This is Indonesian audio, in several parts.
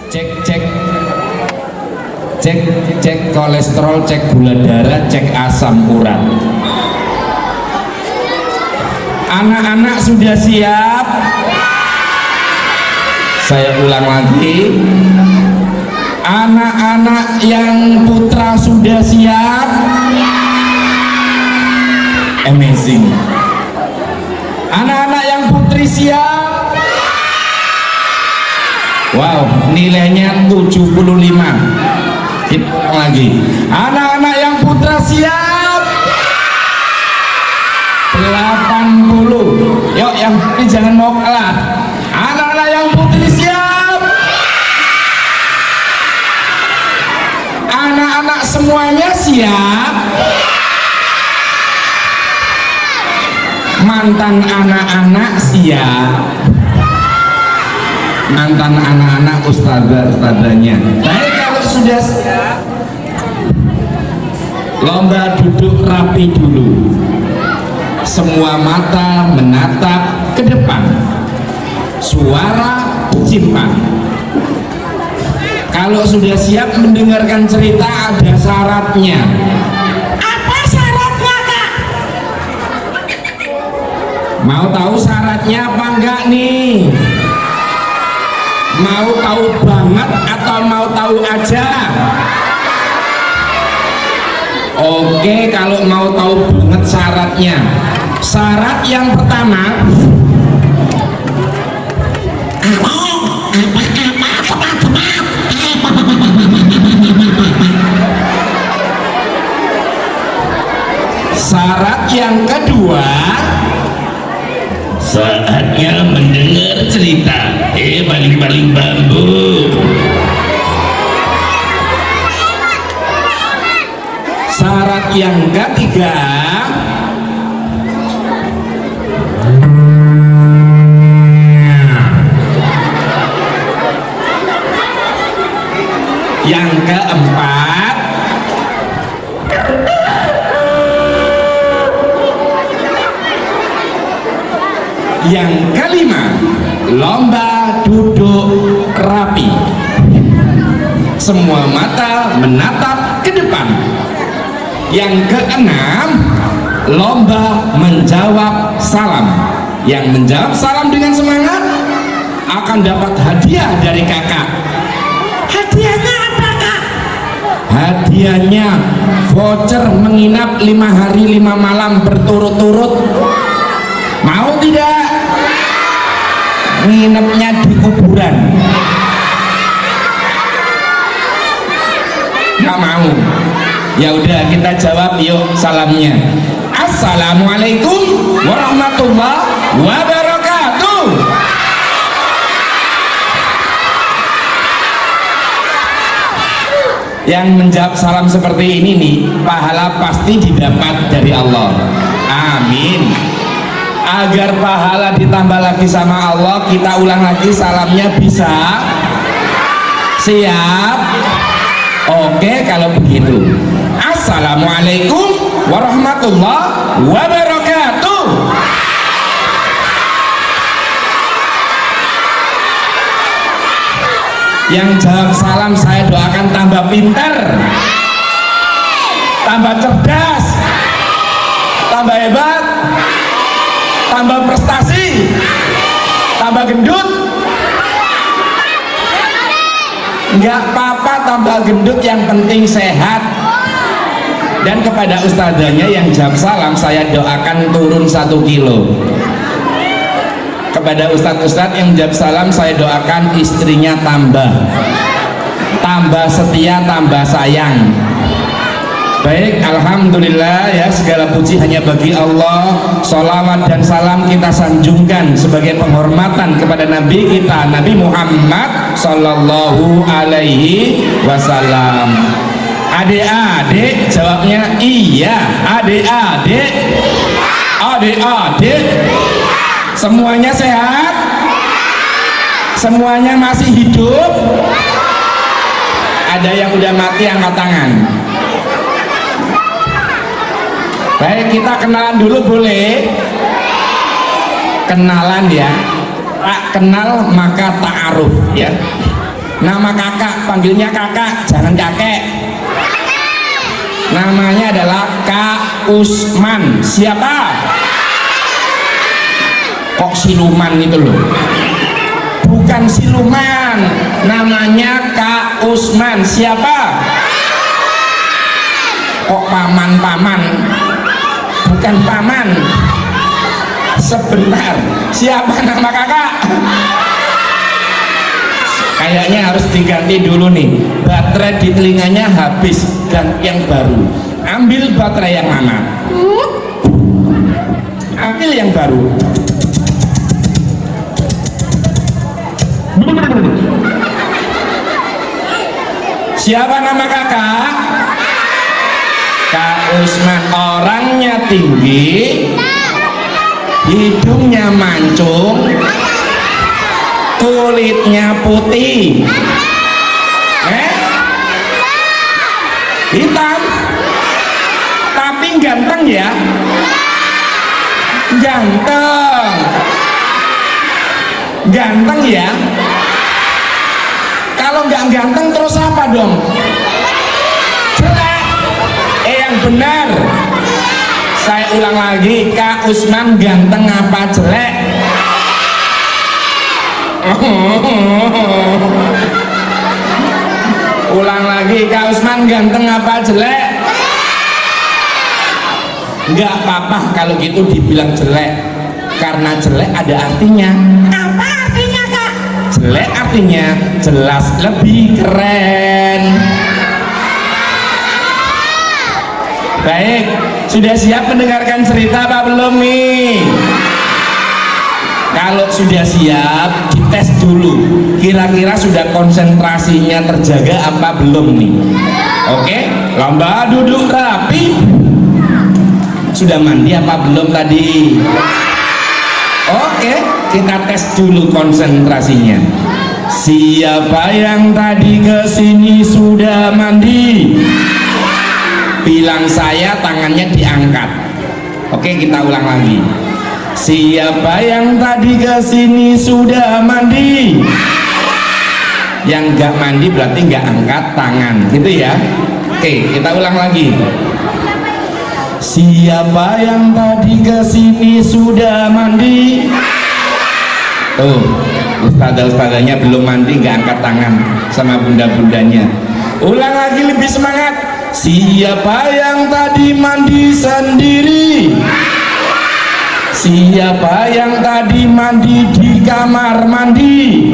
Cek cek cek cek kolesterol, cek gula darah, cek asam urat. Anak-anak sudah siap? Saya ulang lagi. Anak-anak yang putra sudah siap? Amazing. Anak-anak yang putri siap? Wow, nilainya 75. Kita lagi. Anak-anak yang putra siap? 80. Yuk, yang ini jangan mau kalah. Anak-anak yang putri siap? Anak-anak semuanya siap? Mantan anak-anak siap? Mantan anak-anak ustadzah-ustadzahnya. Baik, kalau sudah siap, lomba duduk rapi dulu. Semua mata menatap ke depan. Suara cimpang. Kalau sudah siap mendengarkan cerita, ada syaratnya. Apa syaratnya, Kak? Mau tahu syaratnya apa enggak nih? Mau tahu banget atau mau tahu aja? Oke, kalau mau tahu banget syaratnya. Syarat yang pertama, syarat yang kedua, saatnya mendengar cerita. Baling-baling bambu. Syarat yang ketiga, yang keempat, yang kelima, lomba duduk rapi. Semua mata menatap ke depan. Yang keenam, lomba menjawab salam. Yang menjawab salam dengan semangat akan dapat hadiah dari kakak. Hadiahnya apa, Kak? Hadiahnya voucher menginap 5 hari 5 malam berturut-turut. Mau tidak? Nginepnya di kuburan. Nggak mau. Ya udah, kita jawab yuk salamnya. Assalamualaikum warahmatullahi wabarakatuh. Yang menjawab salam seperti ini nih, pahala pasti didapat dari Allah. Amin. Agar pahala ditambah lagi sama Allah, kita ulang lagi salamnya, bisa? Siap? Oke, kalau begitu. Assalamualaikum warahmatullahi wabarakatuh. Yang jawab salam saya doakan tambah pintar, tambah cerdas, tambah hebat, tambah prestasi, tambah gendut. Enggak apa-apa tambah gendut, yang penting sehat. Dan kepada ustadzanya yang jawab salam, saya doakan turun 1 kilo. Kepada ustadz-ustadz yang jawab salam, saya doakan istrinya tambah setia, tambah sayang. Baik, alhamdulillah ya, segala puji hanya bagi Allah. Sholawat dan salam kita sanjungkan sebagai penghormatan kepada Nabi kita, Nabi Muhammad Sallallahu Alaihi Wasallam. Adik-adik jawabnya iya. Adik-adik, adik-adik semuanya sehat? Semuanya masih hidup? Ada yang udah mati angkat tangan. Baik, kita kenalan dulu boleh? Kenalan ya. Tak kenal maka ta'aruf ya. Nama kakak, panggilnya kakak, jangan kakek. Namanya adalah Kak Usman. Siapa? Kok siluman itu loh? Bukan siluman, namanya Kak Usman. Siapa? Kok paman-paman? Bukan paman. Sebentar, siapa nama kakak? Kayaknya harus diganti dulu nih, baterai di telinganya habis, dan yang baru. Ambil baterai yang mana? Ambil yang baru. Siapa nama kakak? Kak Usman. Orangnya tinggi, hidungnya mancung, kulitnya putih, hitam, tapi ganteng ya, ganteng ya. Kalau nggak ganteng terus apa dong? Jelek. Yang benar. Saya ulang lagi, Kak Usman ganteng apa jelek? Ulang lagi, Kak Usman ganteng apa jelek? Nggak apa-apa kalau gitu dibilang jelek, karena jelek ada artinya. Apa artinya, Kak? Jelek artinya jelas lebih keren. Baik, sudah siap mendengarkan cerita apa belum nih? Kalau sudah siap, dites dulu. Kira-kira sudah konsentrasinya terjaga apa belum nih? Oke, lomba duduk rapi. Sudah mandi apa belum tadi? Oke, kita tes dulu konsentrasinya. Siapa yang tadi kesini sudah mandi? Bilang saya, tangannya diangkat. Oke, kita ulang lagi. Siapa yang tadi kesini sudah mandi? Yang nggak mandi berarti nggak angkat tangan, gitu ya. Oke, kita ulang lagi. Siapa yang tadi kesini sudah mandi? Tuh, ustadzah-ustadzahnya belum mandi, nggak angkat tangan sama bunda-bundanya. Ulang lagi lebih semangat. Siapa yang tadi mandi sendiri? Siapa yang tadi mandi di kamar mandi?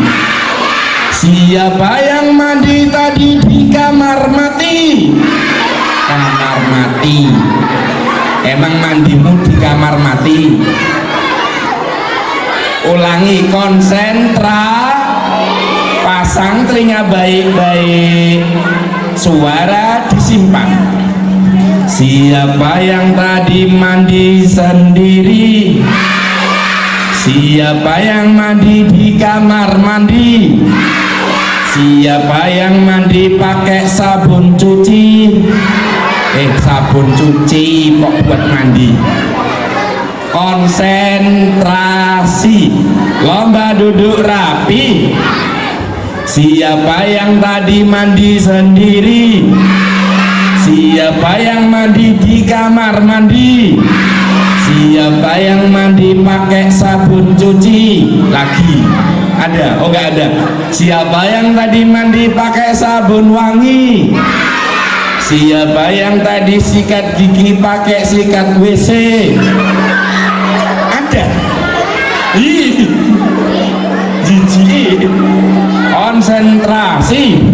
Siapa yang mandi tadi di kamar mati? Kamar mati. Emang mandimu di kamar mati? Ulangi, konsentra, pasang telinga baik-baik, suara disimpan. Siapa yang tadi mandi sendiri? Siapa yang mandi di kamar mandi? Siapa yang mandi pakai sabun cuci? Sabun cuci kok buat mandi. Konsentrasi, lomba duduk rapi. Siapa yang tadi mandi sendiri? Siapa yang mandi di kamar mandi? Siapa yang mandi pakai sabun cuci? Lagi ada? Oh, nggak ada. Siapa yang tadi mandi pakai sabun wangi? Siapa yang tadi sikat gigi pakai sikat WC? Ada? Ih, jijik. Konsentrasi.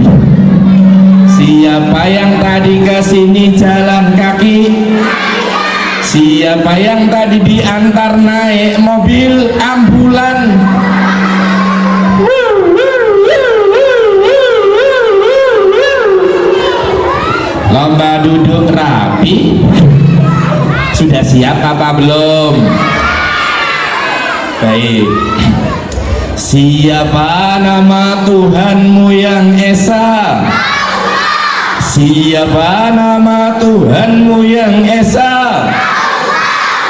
Siapa yang tadi kesini jalan kaki? Siapa yang tadi diantar naik mobil ambulan? Lomba duduk rapi. Sudah siap apa belum? Baik. Siapa nama Tuhanmu yang esa? Siapa nama Tuhanmu yang esa?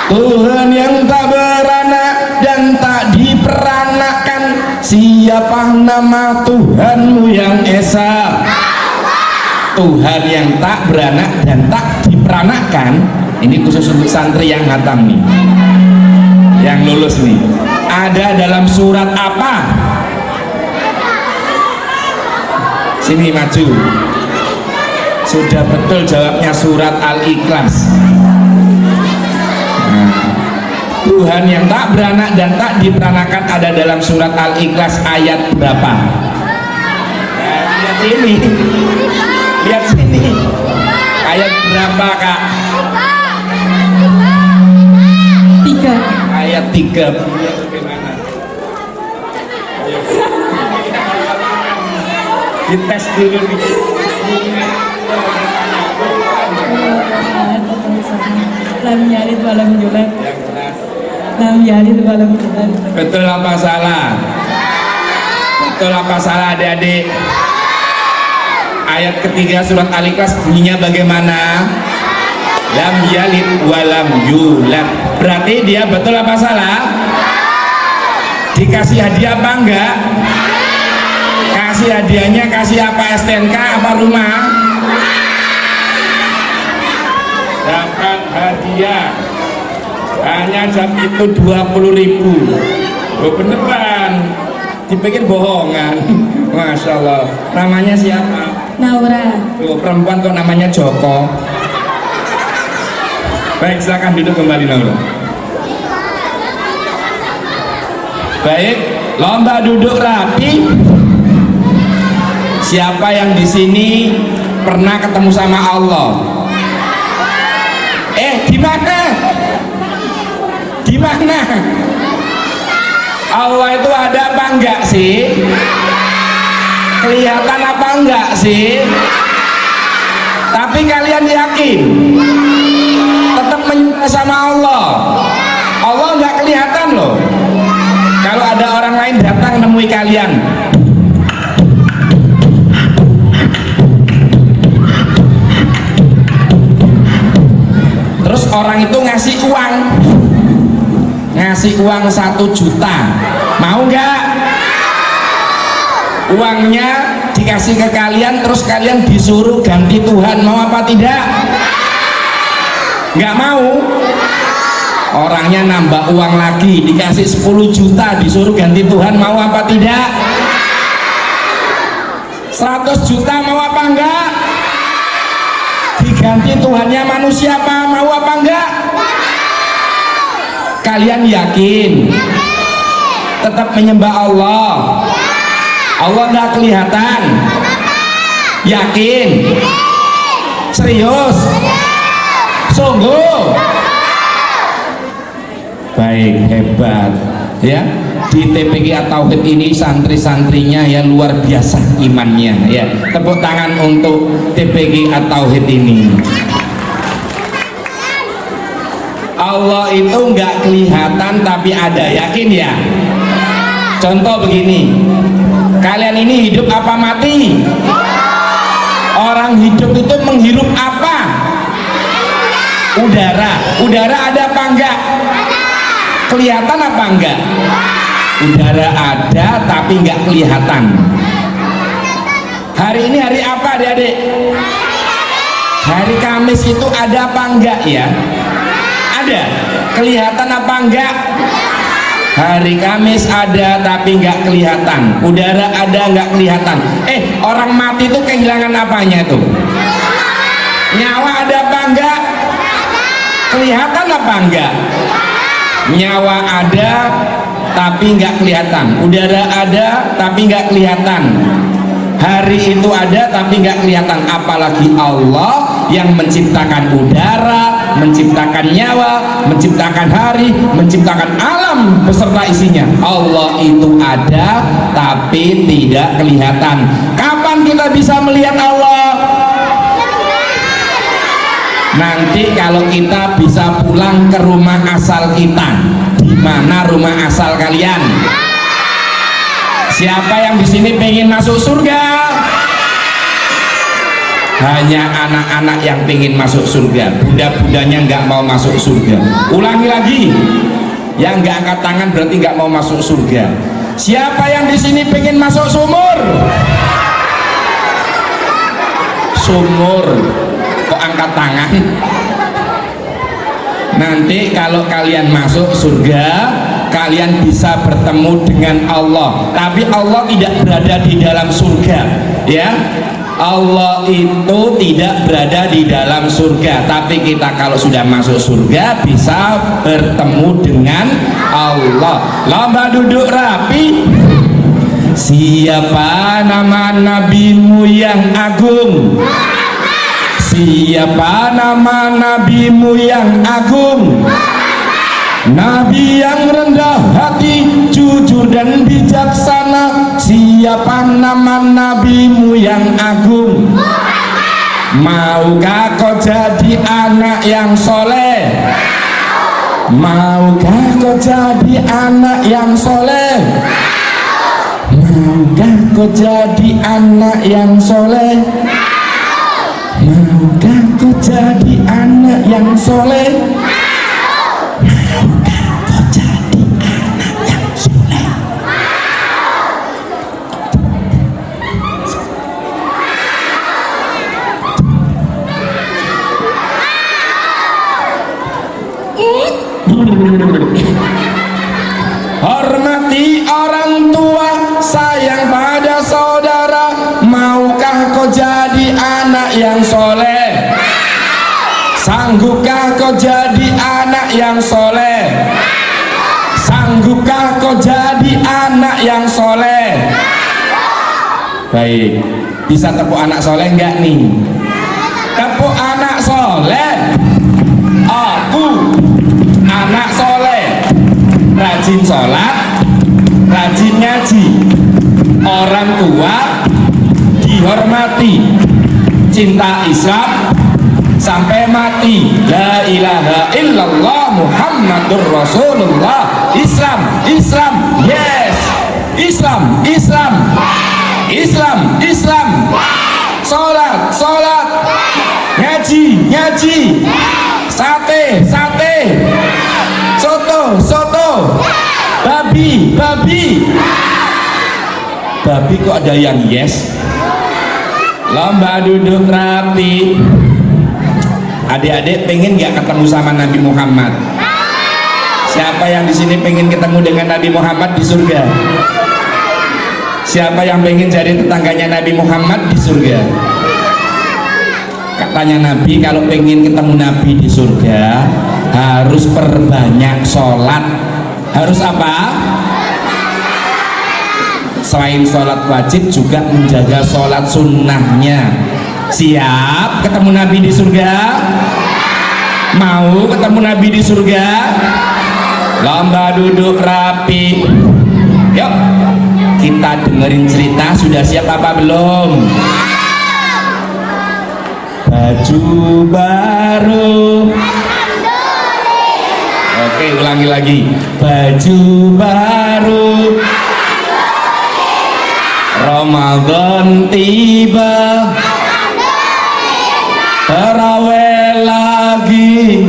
Tuhan yang tak beranak dan tak diperanakan. Siapa nama Tuhanmu yang esa. Tuhan yang tak beranak dan tak diperanakkan. Ini khusus untuk santri yang hatam nih, yang lulus nih. Ada dalam surat apa? Sini maju. Sudah betul jawabnya, surat Al-Ikhlas. Tuhan yang tak beranak dan tak diperanakan ada dalam surat Al-Ikhlas ayat berapa? Lihat sini, lihat sini, ayat berapa kak? 3. Ayat 3. Bagaimana? Dites dulu nih. Lam yalid walam yulad. Lam yalid walam yulad. Betul apa salah? Betul apa salah adik-adik? Ayat ketiga surat Al-Ikhlas bunyinya bagaimana? Lam yalid walam yulad. Berarti dia betul apa salah? Dikasih hadiah apa enggak? Kasih hadiahnya kasih apa? STNK apa rumah? Dapat hadiah hanya jam itu 20.000. Oh beneran, dipikir bohongan. Masya Allah. Namanya siapa? Naura. Oh, perempuan kok namanya Joko. Baik, silakan duduk kembali Naura. Baik, lomba duduk rapi. Siapa yang di sini pernah ketemu sama Allah? Di mana? Di mana? Allah itu ada apa enggak sih? Kelihatan apa enggak sih? Tapi kalian yakin tetap menyembah sama Allah? Allah enggak kelihatan loh. Kalau ada orang lain datang nemui kalian, terus orang itu ngasih uang 1 juta, mau nggak? Uangnya dikasih ke kalian, terus kalian disuruh ganti Tuhan, mau apa tidak? Nggak mau. Orangnya nambah uang lagi, dikasih 10 juta, disuruh ganti Tuhan, mau apa tidak? 100 juta, mau apa enggak? Diganti Tuhannya manusia apa, mau apa enggak? Kalian yakin tetap menyembah Allah? Allah enggak kelihatan? Yakin? Serius? Sungguh? Baik, hebat ya. Di TPG At-Tauhid ini santri-santrinya ya luar biasa imannya ya. Tepuk tangan untuk TPG At-Tauhid ini. Allah itu nggak kelihatan tapi ada, yakin ya? Contoh begini, kalian ini hidup apa mati? Orang hidup itu menghirup apa? Udara. Udara ada apa enggak? Kelihatan apa enggak? Udara ada tapi enggak kelihatan. Hari ini hari apa adik-adik? Hari Kamis itu ada apa enggak ya? Ada. Kelihatan apa enggak? Hari Kamis ada tapi enggak kelihatan. Udara ada enggak kelihatan. Orang mati itu kehilangan apanya itu? Nyawa ada apa enggak? Kelihatan apa enggak? Nyawa ada tapi nggak kelihatan, udara ada tapi nggak kelihatan, hari itu ada tapi nggak kelihatan, apalagi Allah yang menciptakan udara, menciptakan nyawa, menciptakan hari, menciptakan alam beserta isinya. Allah itu ada tapi tidak kelihatan. Kapan kita bisa melihat Allah? Nanti kalau kita bisa pulang ke rumah asal kita. Di mana rumah asal kalian? Siapa yang di sini pengen masuk surga? Hanya anak-anak yang pengen masuk surga. Bunda-bundanya nggak mau masuk surga. Ulangi lagi. Yang nggak angkat tangan berarti nggak mau masuk surga. Siapa yang di sini pengen masuk sumur? Sumur. Kok angkat tangan? Nanti kalau kalian masuk surga, kalian bisa bertemu dengan Allah. Tapi Allah tidak berada di dalam surga, ya. Allah itu tidak berada di dalam surga, tapi kita kalau sudah masuk surga bisa bertemu dengan Allah. Lomba duduk rapi. Siapa nama nabimu yang agung? Siapa nama nabimu yang agung? Nabi yang rendah hati, jujur dan bijaksana. Siapa nama nabimu yang agung? Maukah kau jadi anak yang soleh? Maukah kau jadi anak yang soleh? Maukah kau jadi anak yang soleh? Maukah kau jadi anak yang soleh? Hormati orang tua, sayang pada saudara. Maukah kau jadi anak yang soleh? Sanggupkah kau jadi anak yang soleh? Sanggupkah kau jadi anak yang soleh? Baik, bisa tepuk anak soleh enggak nih? Tepuk anak soleh. Aku anak soleh, rajin sholat, rajin ngaji, orang tua dihormati, cinta Islam sampai mati. La ilaha illallah Muhammadur Rasulullah. Islam, Islam, yes. Islam, Islam, Islam, Islam. Sholat, sholat, ngaji, ngaji, sate, sate, soto, soto, babi, babi. Babi kok ada yang yes? Lomba duduk rapi. Adik-adik pengen nggak ketemu sama Nabi Muhammad? Siapa yang di sini pengen ketemu dengan Nabi Muhammad di surga? Siapa yang pengen jadi tetangganya Nabi Muhammad di surga? Katanya Nabi, kalau pengen ketemu Nabi di surga harus perbanyak sholat. Harus apa? Selain sholat wajib juga menjaga sholat sunnahnya. Siap ketemu Nabi di surga? Mau ketemu Nabi di surga? Lomba duduk rapi. Yuk kita dengerin cerita. Sudah siap apa belum? Baju baru. Oke, ulangi lagi. Baju baru. Ramadan tiba. Tarawih lagi.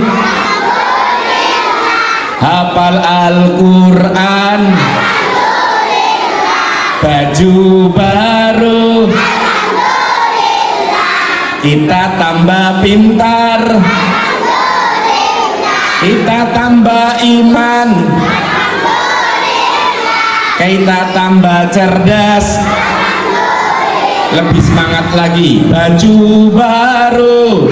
Hafal Al-Quran. Baju baru. Kita tambah pintar. Kita tambah iman. Kita tambah cerdas. Lebih semangat lagi. Baju baru.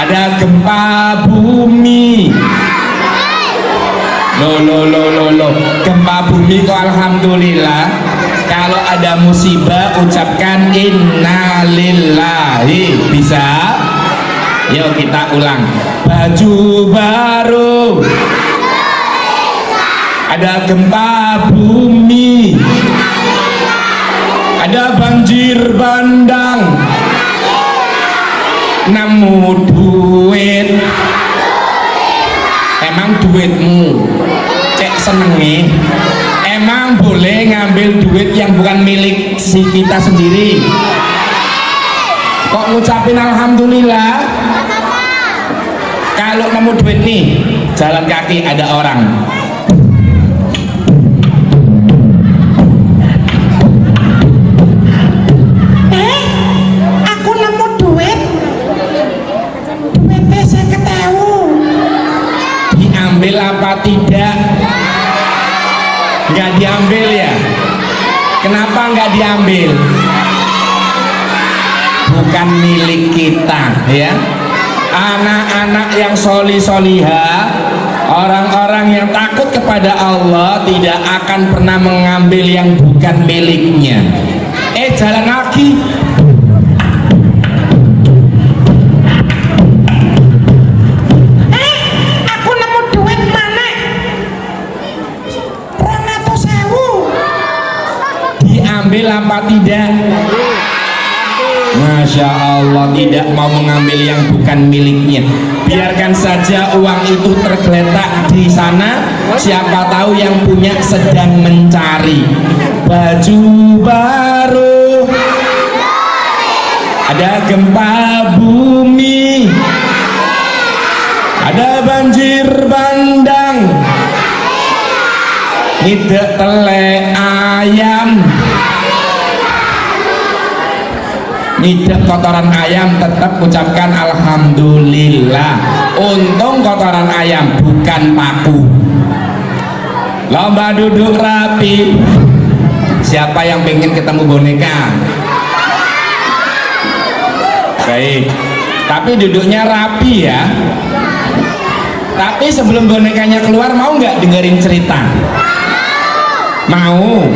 Ada gempa bumi. Lo gempa bumi kok alhamdulillah. Kalau ada musibah ucapkan innalillahi. Bisa? Yuk kita ulang. Baju baru. Ada gempa bumi. Ada banjir bandang. Nemu duit. Emang duitmu cek senengi? Emang boleh ngambil duit yang bukan milik si kita sendiri? Kok ngucapin alhamdulillah? Kalau nemu duit nih, jalan kaki ada orang nggak diambil? Bukan milik kita ya. Anak-anak yang solihah, orang-orang yang takut kepada Allah tidak akan pernah mengambil yang bukan miliknya. Jalan lagi. Aku nemu duit mana? 200.000. Diambil apa tidak? Masya Allah, tidak mau mengambil yang bukan miliknya. Biarkan saja uang itu tergeletak di sana. Siapa tahu yang punya sedang mencari baju baru, ada gempa bumi, ada banjir bandang, ngidek tele ayam, ngidek kotoran ayam, tetap ucapkan alhamdulillah. Untung kotoran ayam bukan paku. Lomba duduk rapi. Siapa yang pengen ketemu boneka? Baik, tapi duduknya rapi ya. Tapi sebelum bonekanya keluar, mau nggak dengerin cerita? Mau?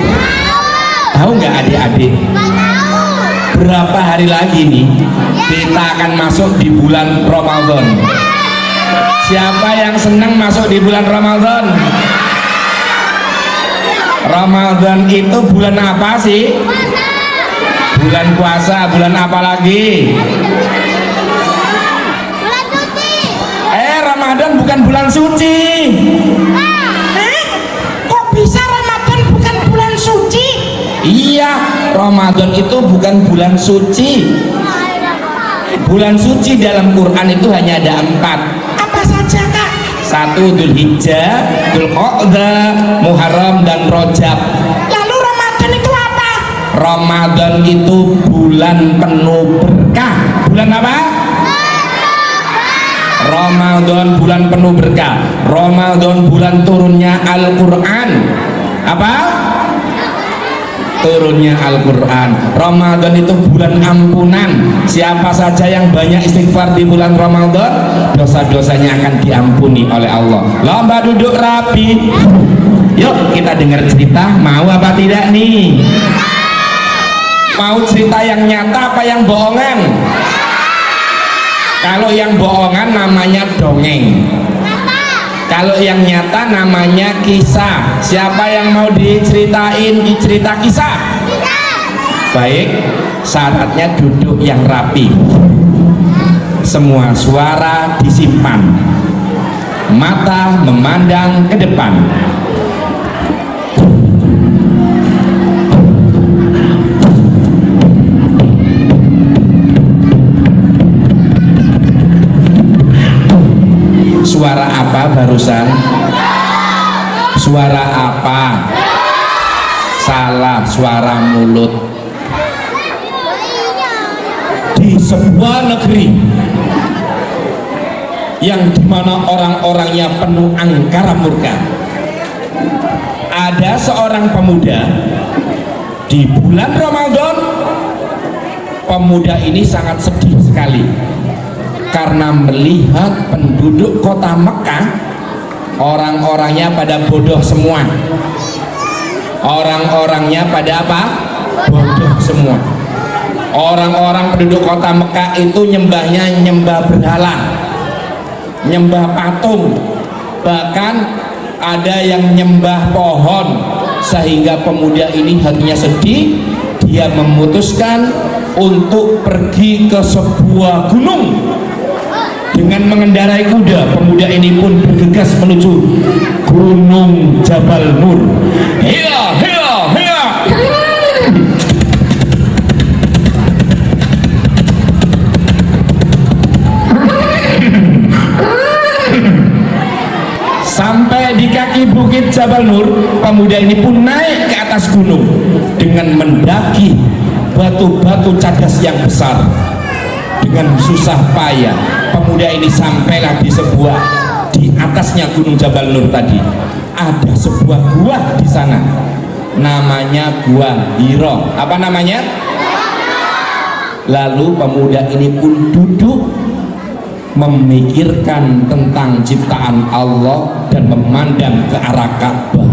Tahu nggak adik-adik? Berapa hari lagi nih kita akan masuk di bulan Ramadan? Siapa yang senang masuk di bulan Ramadan? Ramadan itu bulan apa sih? Bulan puasa. Bulan apa lagi? Bulan suci. Ramadan bukan bulan suci. Kok bisa Ramadan bukan bulan suci? Iya, Ramadan itu bukan bulan suci. Bulan suci dalam Quran itu hanya ada 4. Apa saja Kak? 1 Dzulhijjah, Dzulqa'dah, Muharram, dan Rajab. Lalu Ramadan itu apa? Ramadan itu bulan penuh berkah. Bulan apa? Ramadan bulan penuh berkah. Ramadan bulan turunnya Al-Quran. Apa? Turunnya Al-Quran. Ramadan itu bulan ampunan. Siapa saja yang banyak istighfar di bulan Ramadan, dosa-dosanya akan diampuni oleh Allah. Lomba duduk rapi. Yuk kita dengar cerita. Mau apa tidak nih? Mau cerita yang nyata apa yang bohongan? Kalau yang bohongan namanya dongeng. Kalau yang nyata namanya kisah. Siapa yang mau diceritain cerita kisah? Baik, syaratnya duduk yang rapi. Semua suara disimpan. Mata memandang ke depan. Suara apa barusan? Suara apa? Salah, suara mulut. Di sebuah negeri yang dimana orang-orangnya penuh angkara murka, ada seorang pemuda di bulan Ramadan. Pemuda ini sangat sedih sekali karena melihat penduduk kota Mekah, orang-orangnya pada bodoh semua. Orang-orangnya pada apa? Bodoh semua. Orang-orang penduduk kota Mekah itu nyembahnya nyembah berhala, nyembah patung, bahkan ada yang nyembah pohon. Sehingga pemuda ini hatinya sedih. Dia memutuskan untuk pergi ke sebuah gunung. Dengan mengendarai kuda, pemuda ini pun bergegas menuju Gunung Jabal Nur. Hiya, hiya, hiya. Sampai di kaki bukit Jabal Nur, pemuda ini pun naik ke atas gunung dengan mendaki batu-batu cadas yang besar. Dengan susah payah, pemuda ini sampailah di atasnya Gunung Jabal Nur tadi. Ada sebuah gua di sana. namanya Gua Hiro. Apa namanya? Lalu pemuda ini pun duduk memikirkan tentang ciptaan Allah dan memandang ke arah Ka'bah.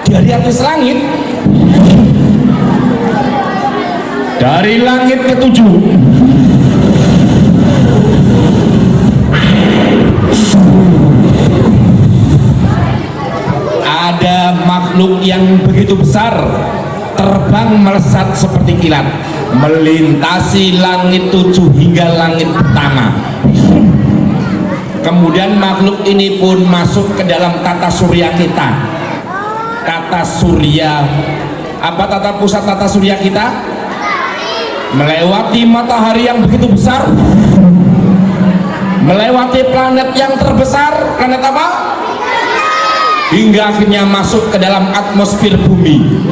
Dari atas langit, dari langit ketujuh, ada makhluk yang begitu besar, terbang melesat seperti kilat, melintasi langit 7 hingga langit pertama. Kemudian makhluk ini pun masuk ke dalam tata surya kita. Tata surya, apa tata pusat tata surya kita? Melewati matahari yang begitu besar, melewati planet yang terbesar. Planet apa? Hingga akhirnya masuk ke dalam atmosfer bumi.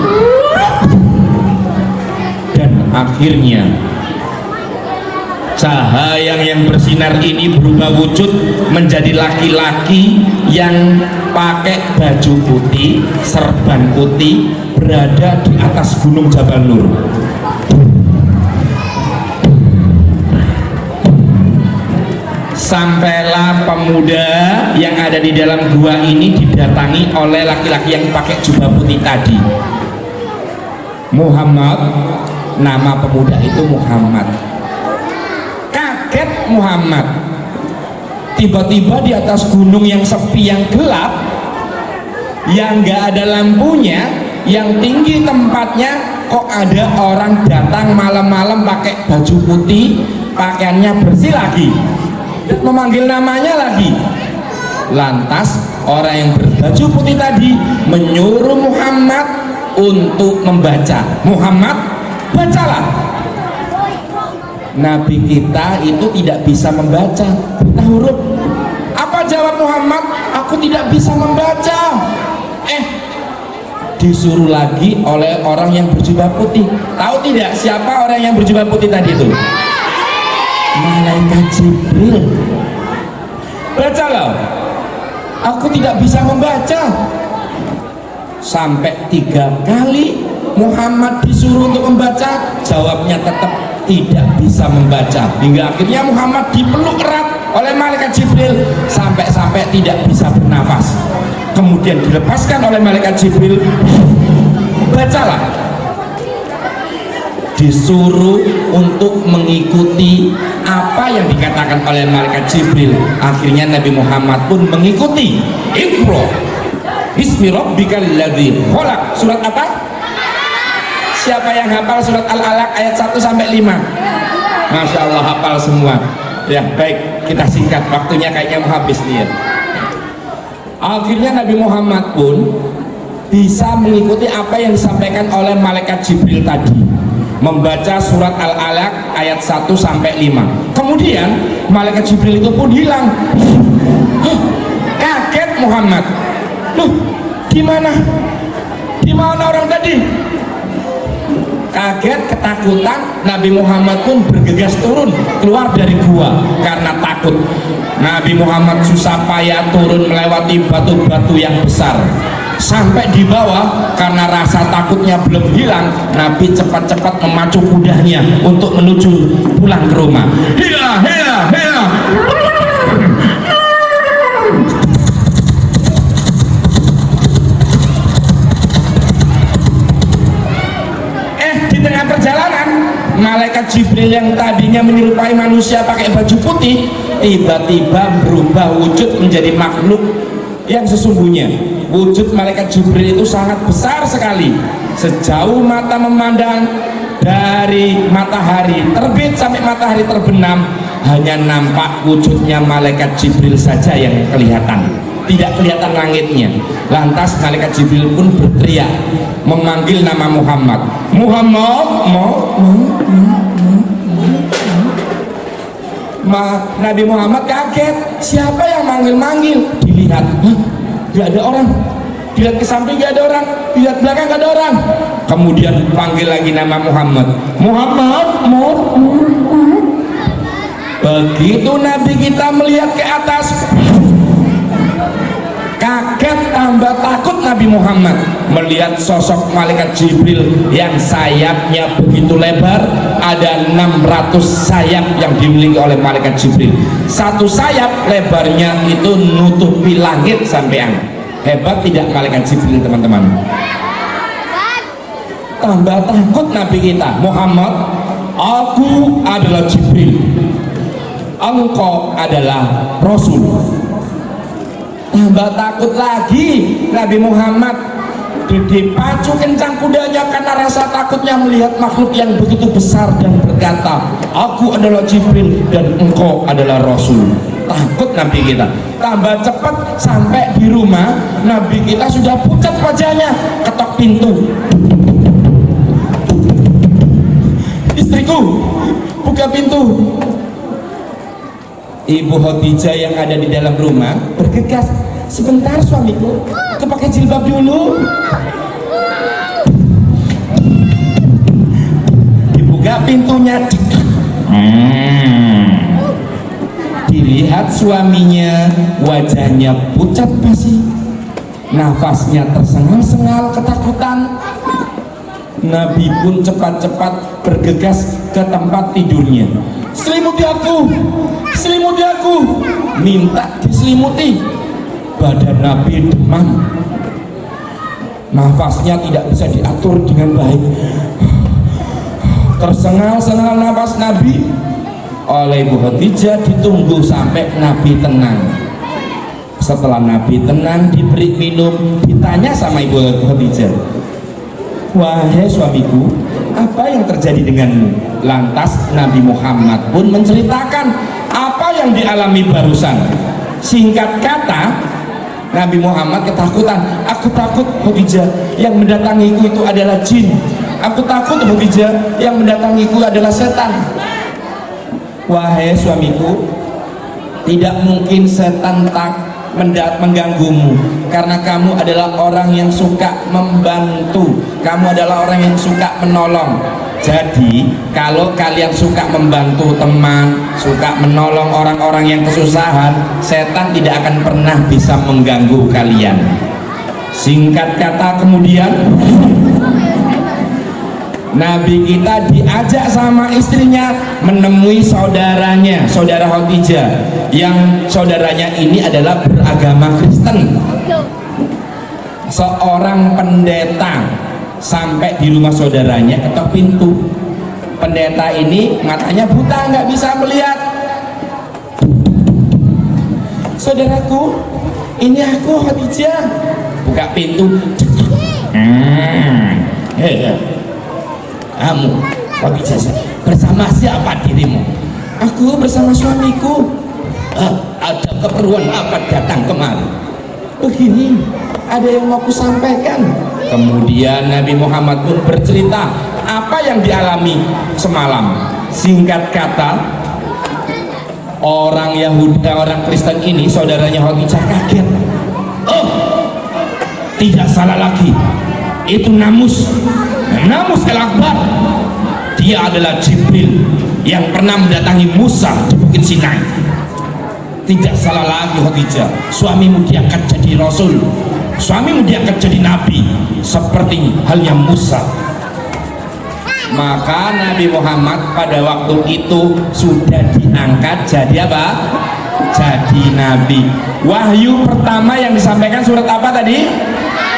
Dan akhirnya cahaya yang bersinar ini berubah wujud menjadi laki-laki yang pakai baju putih, serban putih, berada di atas gunung Jabal Nur. Sampailah pemuda yang ada di dalam gua ini didatangi oleh laki-laki yang pakai jubah putih tadi. Muhammad, nama pemuda itu Muhammad. Kaget Muhammad, tiba-tiba di atas gunung yang sepi, yang gelap, yang gak ada lampunya, yang tinggi tempatnya, kok ada orang datang malam-malam pakai baju putih, pakaiannya bersih lagi, memanggil namanya lagi. Lantas orang yang berbaju putih tadi menyuruh Muhammad untuk membaca. Muhammad, bacalah. Nabi kita itu tidak bisa membaca buta huruf. Apa jawab Muhammad? Aku tidak bisa membaca. Disuruh lagi oleh orang yang berjubah putih. Tahu tidak siapa orang yang berjubah putih tadi itu? Malaikat Jibril. Bacalah. Aku tidak bisa membaca. Sampai 3 kali Muhammad disuruh untuk membaca, jawabnya tetap tidak bisa membaca. Hingga akhirnya Muhammad dipeluk erat oleh malaikat Jibril sampai-sampai tidak bisa bernafas. Kemudian dilepaskan oleh malaikat Jibril, bacalah. Disuruh untuk mengikuti apa yang dikatakan oleh malaikat Jibril. Akhirnya Nabi Muhammad pun mengikuti. Iqra bismi rabbikal ladzi khalaq. Surat apa? Siapa yang hafal surat Al-Alaq ayat 1 sampai 5? Masya Allah, hafal semua. Ya baik, kita singkat, waktunya kayaknya mau habis nih ya. Akhirnya Nabi Muhammad pun bisa mengikuti apa yang disampaikan oleh malaikat Jibril tadi, membaca surat Al-Alaq ayat 1 sampai 5. Kemudian malaikat Jibril itu pun hilang. Kaget Muhammad. Loh, gimana orang tadi? Kaget, ketakutan, Nabi Muhammad pun bergegas turun keluar dari gua karena takut. Nabi Muhammad susah payah turun melewati batu-batu yang besar. Sampai di bawah, karena rasa takutnya belum hilang, Nabi cepat-cepat memacu kudanya untuk menuju pulang ke rumah. Hila. Tengah perjalanan, malaikat Jibril yang tadinya menyerupai manusia pakai baju putih tiba-tiba berubah wujud menjadi makhluk yang sesungguhnya. Wujud malaikat Jibril itu sangat besar sekali, sejauh mata memandang. Dari matahari terbit sampai matahari terbenam hanya nampak wujudnya malaikat Jibril saja yang kelihatan, tidak kelihatan langitnya. Lantas malaikat Jibril pun berteriak memanggil nama Muhammad. Nabi Muhammad kaget, siapa yang manggil-manggil? Dilihat, gak ada orang. Dilihat ke samping gak ada orang, dilihat belakang gak ada orang. Kemudian panggil lagi nama Muhammad. Begitu Nabi kita melihat ke atas, Kaget tambah takut Nabi Muhammad melihat sosok malaikat Jibril yang sayapnya begitu lebar. Ada 600 sayap yang dimiliki oleh malaikat Jibril. Satu sayap lebarnya itu nutupi langit sampean. Hebat tidak malaikat Jibril, teman-teman? Tambah takut Nabi kita Muhammad. Aku adalah Jibril, engkau adalah Rasul. Tambah takut lagi Nabi Muhammad, dipacu kencang kudanya karena rasa takutnya melihat makhluk yang begitu besar dan berkata, aku adalah Jibril dan engkau adalah Rasul. Takut Nabi kita. Tambah cepat sampai di rumah, Nabi kita sudah pucat wajahnya. Ketok pintu, istriku, buka pintu. Ibu Khadijah yang ada di dalam rumah bergegas, sebentar suamiku, aku pakai jilbab dulu. Dibuka pintunya, dilihat suaminya, wajahnya pucat pasi, nafasnya tersengal-sengal ketakutan. Nabi pun cepat-cepat bergegas ke tempat tidurnya. Selimuti aku, selimuti aku, minta diselimuti. Badan Nabi demam, nafasnya tidak bisa diatur dengan baik. Tersengal-sengal nafas Nabi. Oleh Ibu Khadijah ditunggu sampai Nabi tenang. Setelah Nabi tenang, diberi minum, ditanya sama Ibu Khadijah, wahai suamiku, apa yang terjadi denganmu? Lantas Nabi Muhammad pun menceritakan apa yang dialami barusan. Singkat kata, Nabi Muhammad ketakutan. Aku takut Khadijah, yang mendatangiku itu adalah jin. Aku takut Khadijah, yang mendatangiku adalah setan. Wahai suamiku, tidak mungkin setan mengganggumu, karena kamu adalah orang yang suka membantu, kamu adalah orang yang suka menolong. Jadi kalau kalian suka membantu teman, suka menolong orang-orang yang kesusahan, setan tidak akan pernah bisa mengganggu kalian. Singkat kata, kemudian Nabi kita diajak sama istrinya menemui saudaranya, saudara Khadijah, yang saudaranya ini adalah beragama Kristen. Seorang pendeta sampai di rumah saudaranya, ketok pintu. Pendeta ini matanya buta, nggak bisa melihat. Saudaraku, ini aku Khadijah. Buka pintu. Kamu Khadijah, bersama siapa dirimu? Aku bersama suamiku. Ada keperluan apa datang kemari? Begini, ada yang mau kusampaikan. Kemudian Nabi Muhammad pun bercerita apa yang dialami semalam. Singkat kata, orang Yahudi, orang Kristen ini, saudaranya Khadijah kaget. Oh, tidak salah lagi, itu Namus El-Akbar. Dia adalah Jibril yang pernah mendatangi Musa di Bukit Sinai. Tidak salah lagi Khadijah, suamimu diangkat jadi Rasul, suamimu diangkat jadi Nabi, seperti halnya Musa. Maka Nabi Muhammad pada waktu itu sudah diangkat jadi apa? Jadi Nabi. Wahyu pertama yang disampaikan surat apa tadi?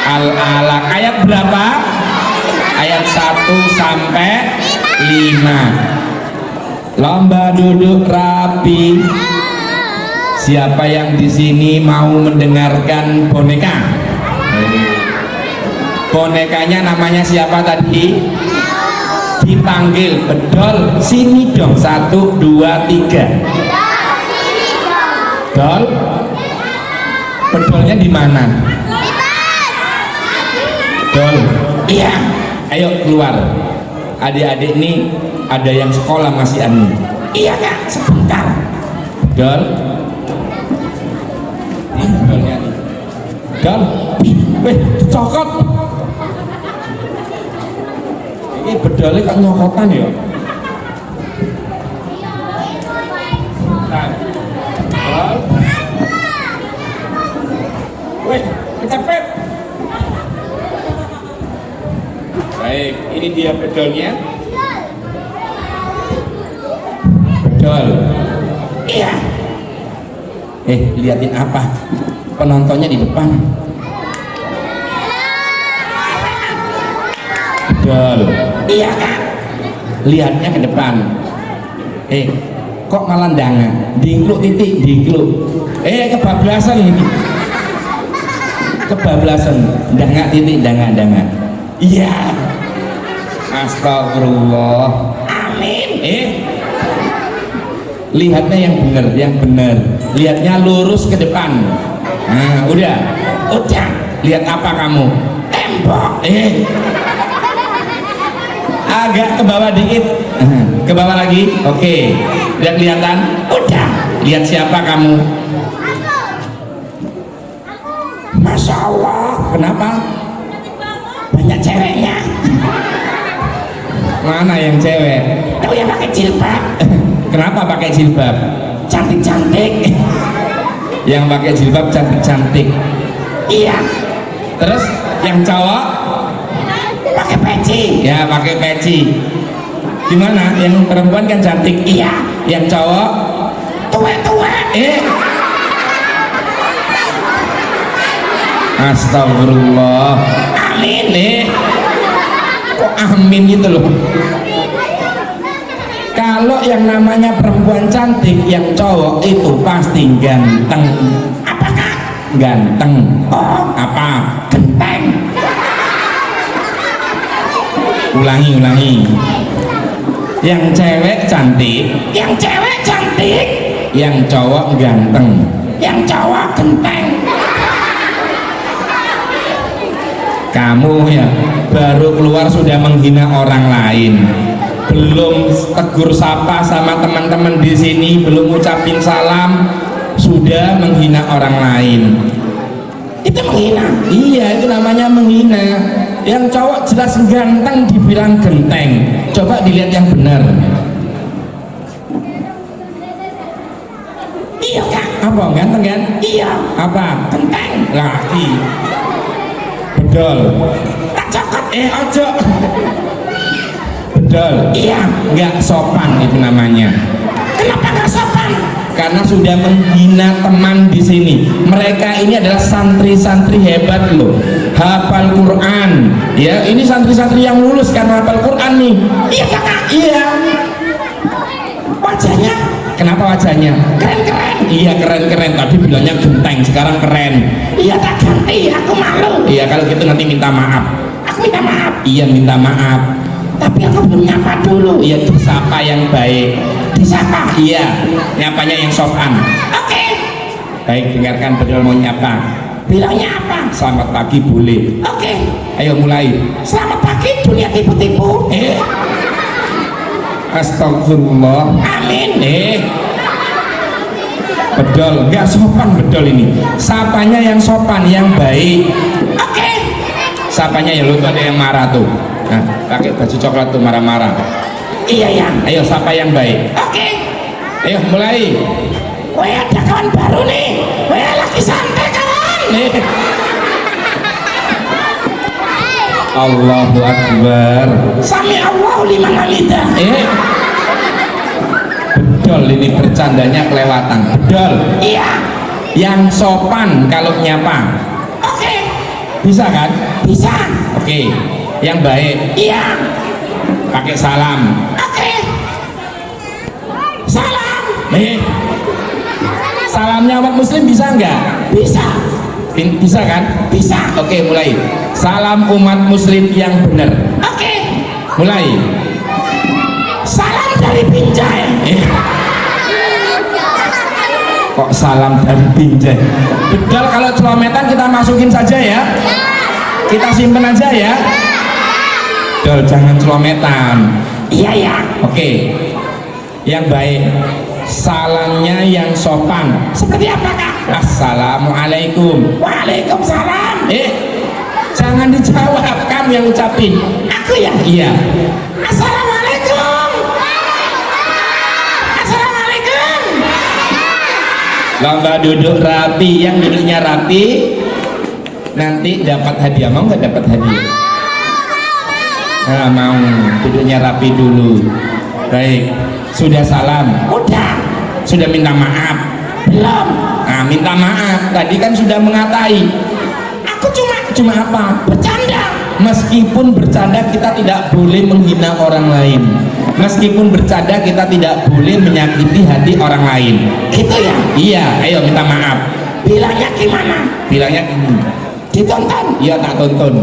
Al-Alaq. Ayat berapa? Ayat 1 sampai 5. Lomba duduk rapi. Siapa yang di sini mau mendengarkan boneka? Bonekanya namanya siapa tadi? Dipanggil bedol, sini dong. 1, 2, 3. Bedol. Bedolnya di mana? Bedol. Iya. Ayo keluar. Adik-adik nih ada yang sekolah masih anu. Iya Kak, sebentar. Bedol. Dan cokot ini bedalnya kan nyokotan ya. Weh, kecepet. Baik, ini dia bedolnya. Bedol. Iya. Liatin apa? Penontonnya di depan. Bedol. Iya Kak. Lihatnya ke depan. Kok malah ndangan? Dingkluk titik, dingkluk. Kebablasan ini. Kebablasan. Ndangak titik, ndangak. Iya. Astagfirullah. Amin. Lihatnya yang benar. Lihatnya lurus ke depan. Nah, udah. Lihat apa kamu? Tembok. Agak ke bawah dikit. Ke bawah lagi. Oke. Udah kelihatan? Udah. Lihat siapa kamu? Masya Allah. Kenapa? Banyak ceweknya. Mana yang cewek? Tahu yang pakai jilbab. Kenapa pakai jilbab? Cantik-cantik. Yang pakai jilbab cantik-cantik. Iya. Terus yang cowok? Pakai peci. Ya pakai peci. Gimana? Yang perempuan kan cantik. Iya. Yang cowok? Tua-tua. Astagfirullah. Amin. Kok amin gitu loh. Kalau yang namanya perempuan cantik, yang cowok itu pasti ganteng. Apakah? Ganteng. Oh, Apa? genteng. Ulangi. Yang cewek cantik, Yang cewek cantik. yang cowok ganteng. Yang cowok genteng. Kamu ya baru keluar sudah menghina orang lain, belum tegur sapa sama teman-teman di sini, belum ucapin salam, sudah menghina orang lain. Itu menghina. Iya, itu namanya menghina. Yang cowok jelas ganteng dibilang genteng. Coba dilihat yang benar. Iya Kak. Apa ganteng kan? Iya. Apa? Genteng. Laki. Bedol. Tak cokot. Ojo. Bedol. Iya. Nggak sopan itu namanya. Kenapa nggak sopan? Karena sudah menghina teman di sini. Mereka ini adalah santri-santri hebat loh, hafal Quran. Ya, ini santri-santri yang lulus karena hafal Quran nih. Iya Kak. Iya. Wajahnya Kenapa wajahnya? keren-keren. Iya keren-keren. Tadi bilangnya genteng, sekarang keren. Iya tak ganti. Aku malu. Iya kalau gitu nanti minta maaf. Aku minta maaf. Iya minta maaf. Tapi aku belum nyapa dulu. Iya disapa yang baik. Disapa. Iya, nyapanya yang sopan. Oke. Baik, dengarkan betul mau nyapa. Bilangnya apa? Selamat pagi boleh. Oke. Ayo mulai. Selamat pagi dunia tipu-tipu. Astagfirullah. Amin. Bedol, nggak sopan bedol ini. Sapanya yang sopan, yang baik. Oke. Sapanya ya lu tuh ada yang marah tuh. Nah, pakai baju coklat tuh marah-marah. Iya ya. Ayo sapa yang baik. Oke. Ayo mulai. Weh ada kawan baru nih. Weh lagi santai kawan. Allahu Akbar. Sami Allahu liman hamidah. Bedol ini bercandanya kelewatan. Bedol. Iya. Yang sopan kalau nyapa. Oke. Bisa kan? Bisa. Oke. Yang baik. Iya. Pakai salam. Oke. Salam. Salamnya umat muslim bisa nggak? Bisa. Bisa kan? Bisa. Oke mulai. Salam umat muslim yang benar. Oke. Mulai. Salam dari Binjai. Kok salam dari Binjai? Bedol kalau celometan kita masukin saja ya. Kita simpen aja ya. Bedol jangan celometan. Iya ya. Oke. Yang baik. Salamnya yang sopan. Seperti apa Kak? Assalamualaikum. Waalaikumsalam. Jangan dijawab, kamu yang ucapin. Aku ya. Iya. Assalamualaikum. Assalamualaikum. Lomba duduk rapi, yang duduknya rapi nanti dapat hadiah. Mau nggak dapat hadiah? Nah, mau. Duduknya rapi dulu. Baik, sudah salam? Udah. Sudah minta maaf? Belum. Nah, minta maaf tadi kan sudah mengatai. Aku Cuma apa? bercanda. Meskipun bercanda kita tidak boleh menghina orang lain. Meskipun bercanda kita tidak boleh menyakiti hati orang lain. Gitu ya? Iya, ayo minta maaf. Bilangnya gimana? Bilangnya Ditonton. iya, tak tonton.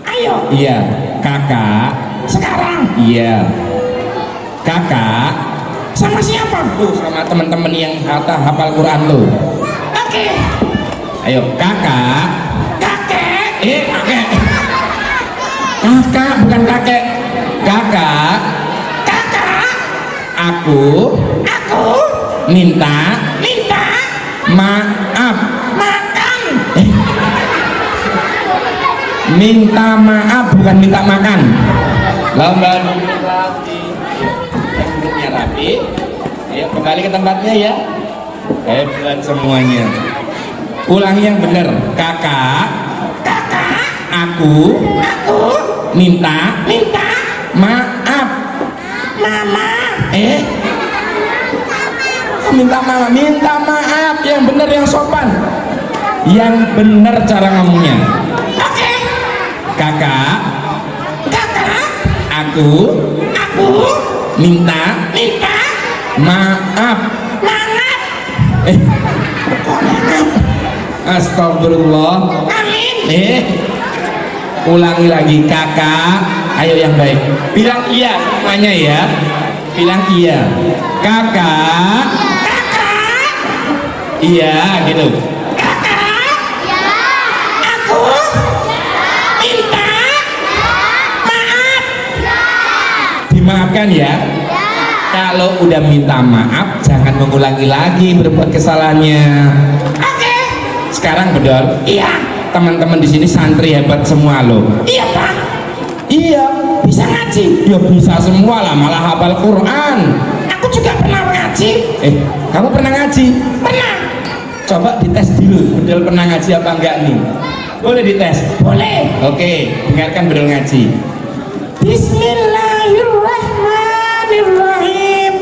Ayo. Iya, kakak. Sekarang Iya, kakak. sama siapa? Tuh sama teman-teman yang hafal Quran lo. Oke. Ayo, kakak. Kakek. Kakek. Kakak bukan kakek. Kakak. Aku minta maaf. Makan. Minta maaf bukan minta makan. Lomba rapi. Duduknya rapi. Ayo kembali ke tempatnya ya. Hebat semuanya. Ulangi yang benar. Kakak. Aku minta maaf. Mama. Minta maaf yang benar, yang sopan, yang benar cara ngomongnya. Oke. Kakak. Aku minta maaf. Astagfirullah. Amin. Ulangi lagi, kakak. Ayo yang baik. Bilang iya semuanya ya. Bilang iya. Kakak. Iya gitu. Aku minta maaf. Dimaafkan ya. Kalau udah minta maaf jangan mengulangi lagi berbuat kesalahannya. Oke. Sekarang bedol. Iya. Teman-teman di sini santri hebat semua loh. Iya, Pak. Iya, Bisa ngaji. ya bisa semua lah, malah hafal Quran. Aku juga pernah ngaji. Kamu pernah ngaji? Pernah. Coba dites dulu, bedol pernah ngaji apa enggak nih? Boleh dites? Boleh. Oke, dengarkan bedol ngaji. Bismillahirrahmanirrahim.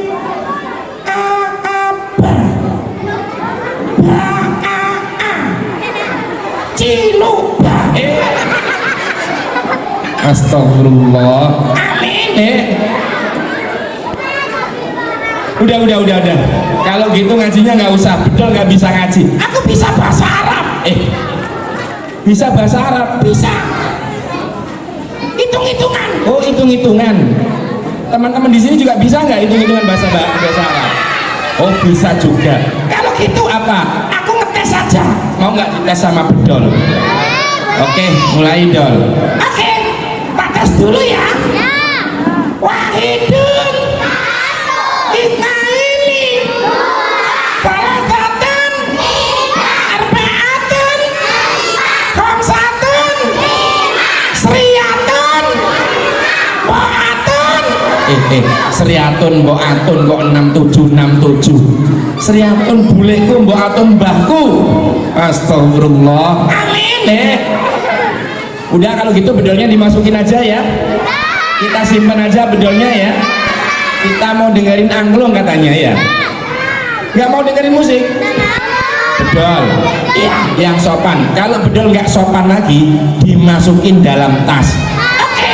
Ciluba. Astagfirullah. Amin. Udah. Kalau gitu ngajinya nggak usah, bedol nggak bisa ngaji. Aku bisa bahasa Arab. Bisa bahasa Arab? Bisa. Hitung-hitungan. Oh, hitung-hitungan. Teman-teman di sini juga bisa nggak hitung-hitungan bahasa Arab? Oh, bisa juga. Kalau gitu Apa? aku ngetes aja. Mau nggak dites sama bedol? Oke, mulai dol. Oke. Tak tes dulu ya. Wahidun. Isnaini. Salasatun. Arba'atun. Khamsatun. Sriyatun. Bo'atun. Sriatun mbok atun kok 6767. Sriatun buleku mbok atun mbahku. Astagfirullah. Amin. Udah kalau gitu bedolnya dimasukin aja ya. Kita simpan aja bedolnya ya. Kita mau dengerin angklung katanya ya. Nggak mau dengerin musik? Bedol. Iya. Yang sopan. Kalau bedol nggak sopan lagi, dimasukin dalam tas. Oke.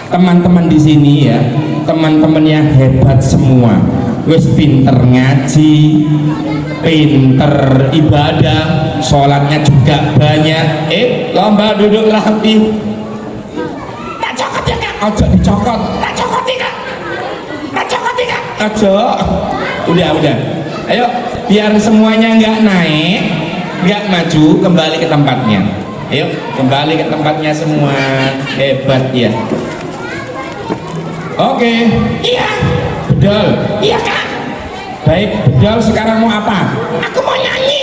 Teman-teman di sini ya, teman-teman yang hebat semua, wes pinter ngaji, pinter ibadah, sholatnya juga banyak. Lomba duduk rapi. Tak cokot ya, Kak. Ojo dicokot. Tak cokot ya, Kak. Tak cokot ya, Kak. Ojo. Udah. Ayo, biar semuanya nggak naik, nggak maju, kembali ke tempatnya. Ayo, kembali ke tempatnya semua. Hebat ya. Oke. Iya. Bedol. Iya, Kak. Baik, bedol sekarang mau apa? Aku mau nyanyi.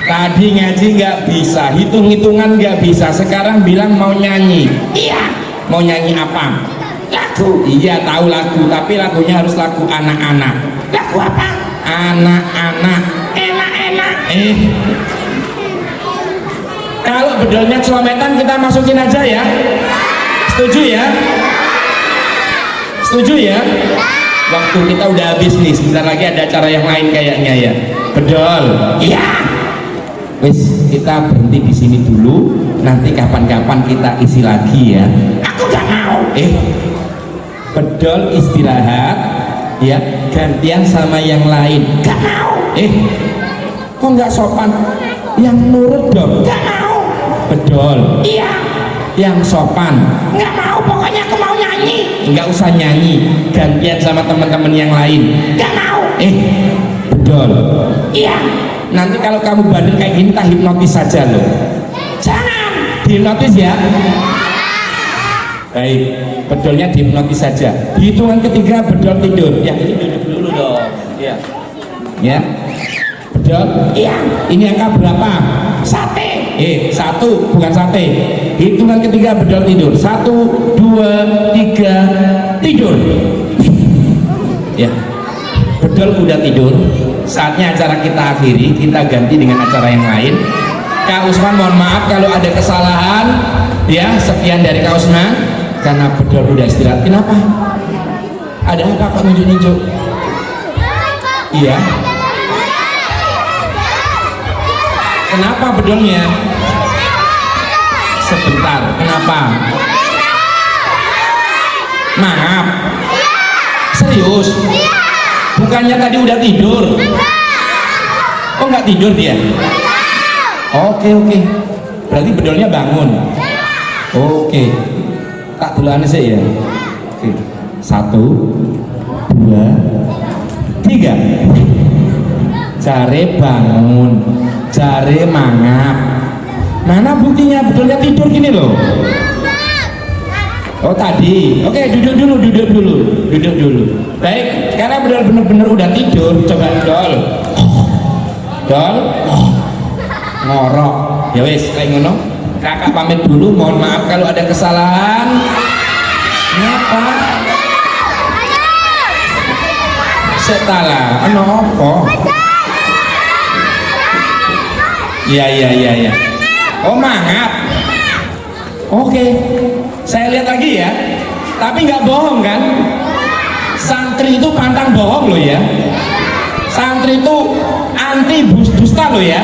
Tadi ngaji nggak bisa, hitung-hitungan nggak bisa. Sekarang bilang mau nyanyi. Iya. Mau nyanyi apa? Lagu. Iya tahu lagu, tapi lagunya harus lagu anak-anak. Lagu apa? Anak-anak. Enak-enak. Kalau bedolnya celometan kita masukin aja ya. Setuju ya? Setuju ya? Waktu kita udah habis nih, sebentar lagi ada acara yang lain kayaknya ya. Bedol. Iya. Wis, kita berhenti di sini dulu. Nanti kapan-kapan kita isi lagi ya. Aku gak mau. Bedol istirahat ya, gantian sama yang lain. Gak mau. Kok nggak sopan? Yang nurut dong. Gak mau. Bedol. Iya. Yang sopan. Gak mau, pokoknya aku mau nyanyi. Nggak usah nyanyi, gantian sama teman-teman yang lain. Gak mau. Bedol. Iya. Nanti kalau kamu bandel kayak gini, tak hipnotis saja loh. Jangan. Dihipnotis ya. Baik, bedolnya dihipnotis saja. Di hitungan ketiga bedol tidur. Ya, ini duduk dulu dong. Ya. Ya. Bedol. Iya. Ini angka berapa? Sate. 1, bukan sate. Hitungan ketiga bedol tidur. 1, 2, 3, tidur. Ya. Bedol udah tidur. Saatnya acara kita akhiri, kita ganti dengan acara yang lain. Kak Usman mohon maaf kalau ada kesalahan ya. Sekian dari Kak Usman karena bedol udah istirahat. Kenapa? Ada apa kok nunjuk-nunjuk? Iya. Kenapa bedolnya? Sebentar, kenapa? Maaf. Serius? Bukannya tadi udah tidur? Oh nggak tidur dia? Oke. Berarti bedolnya bangun. Oke. Tak duluan sih ya. Oke. 1, 2, 3. Jare bangun, jare mangap. Mana buktinya bedolnya tidur gini loh? Oh tadi. Oke, duduk dulu. Baik, karena bedol bener-bener udah tidur, coba dol. Ngorok. Ya wes, kayak ngono. Kakak pamit dulu, mohon maaf kalau ada kesalahan. Kenapa? Setala, ano apa? Iya. Oh mangap. Oke, saya lihat lagi ya. Tapi nggak bohong kan? Santri itu pantang bohong loh ya. Santri itu anti dusta loh ya.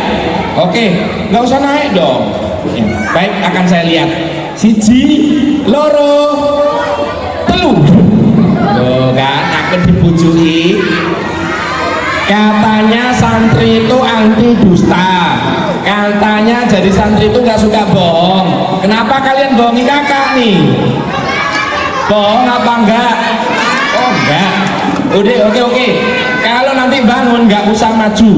Oke, nggak usah naik dong. Ya, baik, akan saya lihat. 1, 2, 3. Loh kan, aku dibujui. Katanya santri itu anti dusta. Katanya jadi santri itu nggak suka bohong. Kenapa kalian bohongi kakak nih? Bohong apa enggak? Oh enggak. Udah, oke. Kalau nanti bangun nggak usah maju,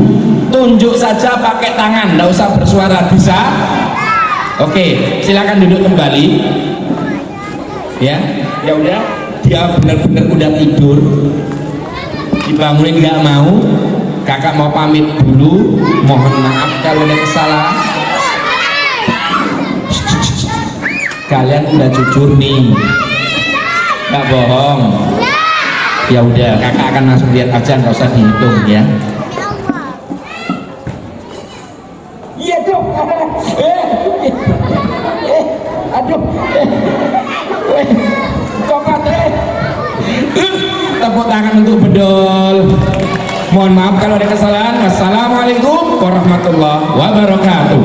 tunjuk saja pakai tangan, nggak usah bersuara, bisa? Oke, silakan duduk kembali. Ya udah, dia benar-benar udah tidur. Dibangunin nggak mau. Kakak mau pamit dulu, mohon maaf kalau ada kesalahan. Kalian udah jujur nih, nggak bohong. Ya udah, kakak akan langsung lihat aja, nggak usah dihitung ya. Iya dong. Aduh. Coklat tepuk tangan untuk bedol. Mohon maaf kalau ada kesalahan. Wassalamualaikum warahmatullahi wabarakatuh.